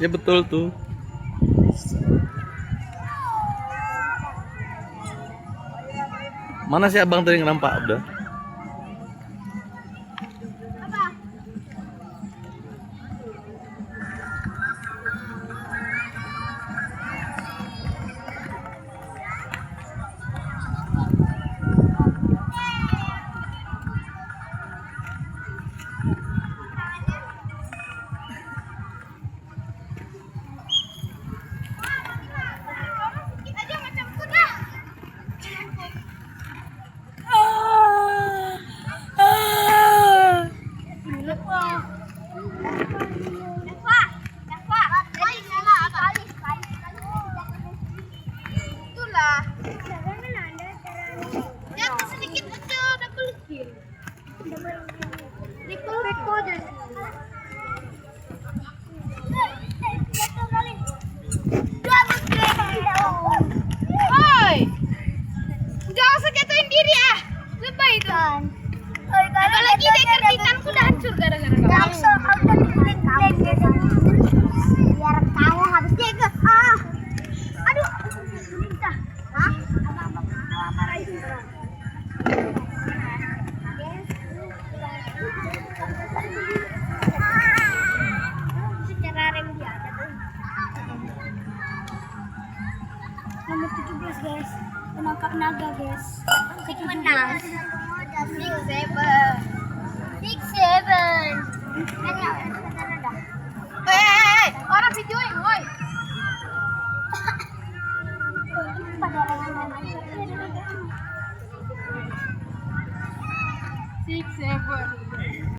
Ya betul tuh. Mana sih abang tadi nampak udah? Apalagi dekertikanku udah hancur gara-gara biar kamu habis deket. Aduh, minta. Apa itu? Secara rem dia ada tuh. Nomor 17 guys, penangkap naga guys. Menang. 6-7. Orang videoin, woi. Pada 6-7.